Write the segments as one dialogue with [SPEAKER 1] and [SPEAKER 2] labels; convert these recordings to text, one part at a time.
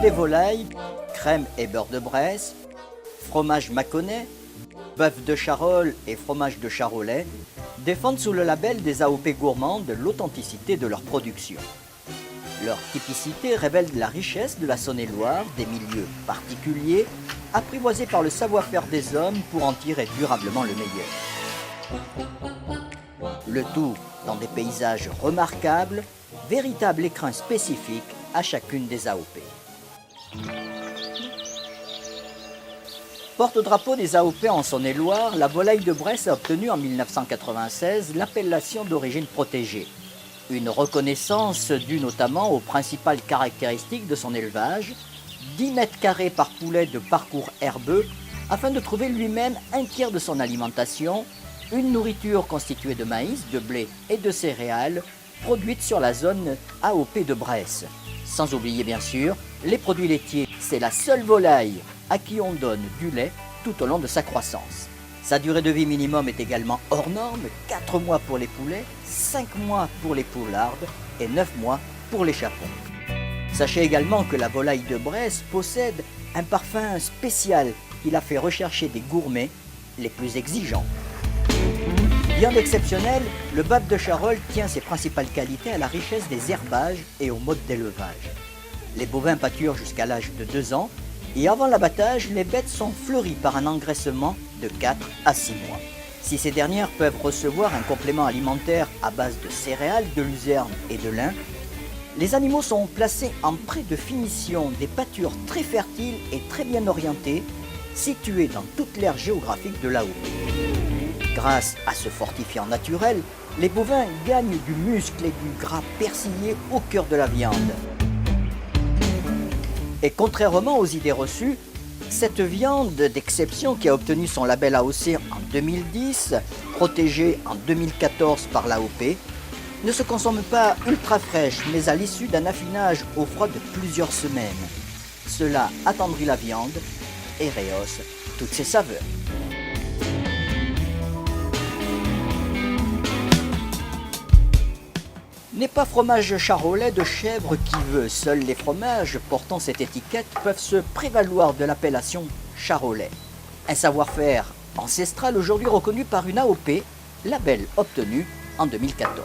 [SPEAKER 1] des volailles, crème et beurre de Bresse, fromage mâconnais, bœuf de Charolles et fromage de Charolais défendent sous le label des AOP gourmandes l'authenticité de leur production. Leur typicité révèle la richesse de la Saône-et-Loire, des milieux particuliers, apprivoisés par le savoir-faire des hommes pour en tirer durablement le meilleur. Le tout dans des paysages remarquables, véritable écrin spécifique à chacune des AOP. Porte-drapeau des AOP en Saône-et-Loire, la volaille de Bresse a obtenu en 1996 l'appellation d'origine protégée. Une reconnaissance due notamment aux principales caractéristiques de son élevage, 10 mètres carrés par poulet de parcours herbeux, afin de trouver lui-même un tiers de son alimentation, une nourriture constituée de maïs, de blé et de céréales, produite sur la zone AOP de Bresse. Sans oublier bien sûr les produits laitiers. C'est la seule volaille à qui on donne du lait tout au long de sa croissance. Sa durée de vie minimum est également hors norme, 4 mois pour les poulets, 5 mois pour les poulardes et 9 mois pour les chapons. Sachez également que la volaille de Bresse possède un parfum spécial qui l'a fait rechercher des gourmets les plus exigeants. Viande exceptionnelle, le bœuf de Charolles tient ses principales qualités à la richesse des herbages et au mode d'élevage. Les bovins pâturent jusqu'à l'âge de 2 ans et avant l'abattage, les bêtes sont fleuries par un engraissement de 4 à 6 mois. Si ces dernières peuvent recevoir un complément alimentaire à base de céréales, de luzerne et de lin, les animaux sont placés en pré de finition des pâtures très fertiles et très bien orientées, situées dans toute l'aire géographique de l'AOP. Grâce à ce fortifiant naturel, les bovins gagnent du muscle et du gras persillé au cœur de la viande. Et contrairement aux idées reçues, cette viande d'exception qui a obtenu son label AOC en 2010, protégée en 2014 par l'AOP, ne se consomme pas ultra fraîche, mais à l'issue d'un affinage au froid de plusieurs semaines. Cela attendrit la viande et rehausse toutes ses saveurs. N'est pas fromage charolais de chèvre qui veut. Seuls les fromages portant cette étiquette peuvent se prévaloir de l'appellation charolais. Un savoir-faire ancestral aujourd'hui reconnu par une AOP, label obtenu en 2014.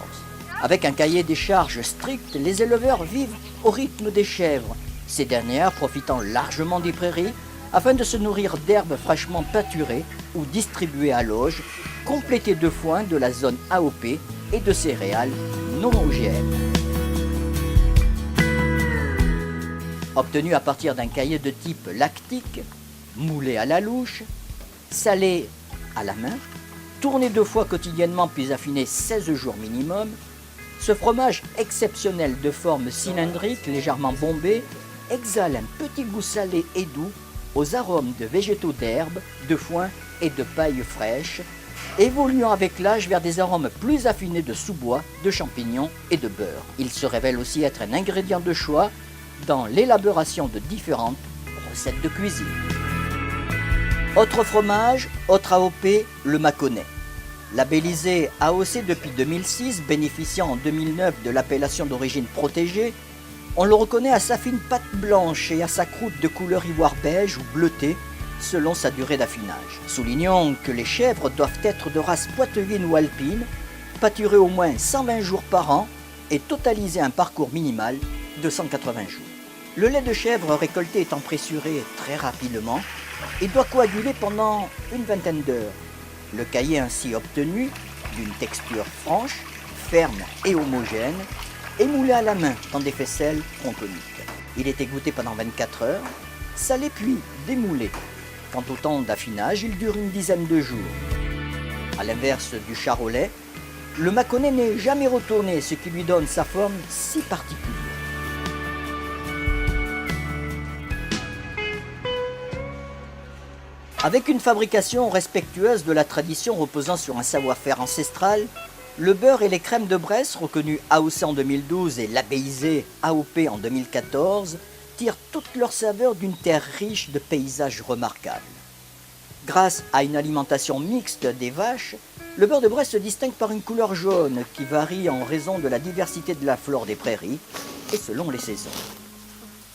[SPEAKER 1] Avec un cahier des charges strict, les éleveurs vivent au rythme des chèvres, ces dernières profitant largement des prairies afin de se nourrir d'herbes fraîchement pâturées ou distribuées à l'auge, complétées de foin de la zone AOP et de céréales non OGM. Obtenu à partir d'un cahier de type lactique, moulé à la louche, salé à la main, tourné 2 fois quotidiennement puis affiné 16 jours minimum, ce fromage exceptionnel de forme cylindrique légèrement bombé exhale un petit goût salé et doux aux arômes de végétaux d'herbe, de foin et de paille fraîche, évoluant avec l'âge vers des arômes plus affinés de sous-bois, de champignons et de beurre. Il se révèle aussi être un ingrédient de choix dans l'élaboration de différentes recettes de cuisine. Autre fromage, autre AOP, le mâconnais. Labellisé AOC depuis 2006, bénéficiant en 2009 de l'appellation d'origine protégée, on le reconnaît à sa fine pâte blanche et à sa croûte de couleur ivoire beige ou bleutée, selon sa durée d'affinage. Soulignons que les chèvres doivent être de race poitevine ou alpine, pâturer au moins 120 jours par an et totaliser un parcours minimal de 180 jours. Le lait de chèvre récolté étant pressuré très rapidement et doit coaguler pendant une vingtaine d'heures. Le caillé ainsi obtenu, d'une texture franche, ferme et homogène, est moulé à la main dans des faisselles tronconiques. Il est égoutté pendant 24 heures, salé puis démoulé. Quant au temps d'affinage, il dure une dizaine de jours. A l'inverse du charolais, le mâconnais n'est jamais retourné, ce qui lui donne sa forme si particulière. Avec une fabrication respectueuse de la tradition reposant sur un savoir-faire ancestral, le beurre et les crèmes de Bresse, reconnus AOC en 2012 et labellisés AOP en 2014, tirent toute leur saveur d'une terre riche de paysages remarquables. Grâce à une alimentation mixte des vaches, le beurre de Bresse se distingue par une couleur jaune qui varie en raison de la diversité de la flore des prairies et selon les saisons.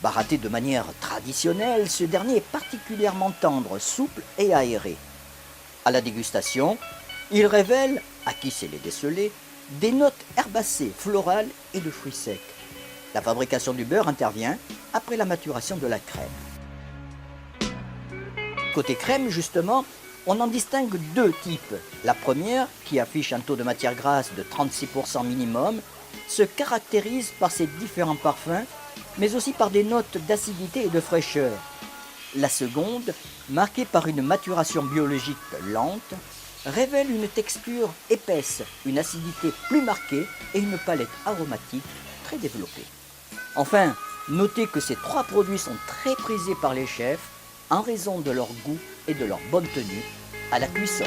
[SPEAKER 1] Baratté de manière traditionnelle, ce dernier est particulièrement tendre, souple et aéré. À la dégustation, il révèle, à qui sait les déceler, des notes herbacées, florales et de fruits secs. La fabrication du beurre intervient après la maturation de la crème. Côté crème, justement, on en distingue deux types. La première, qui affiche un taux de matière grasse de 36% minimum, se caractérise par ses différents parfums, mais aussi par des notes d'acidité et de fraîcheur. La seconde, marquée par une maturation biologique lente, révèle une texture épaisse, une acidité plus marquée et une palette aromatique très développée. Enfin, notez que ces trois produits sont très prisés par les chefs en raison de leur goût et de leur bonne tenue à la cuisson.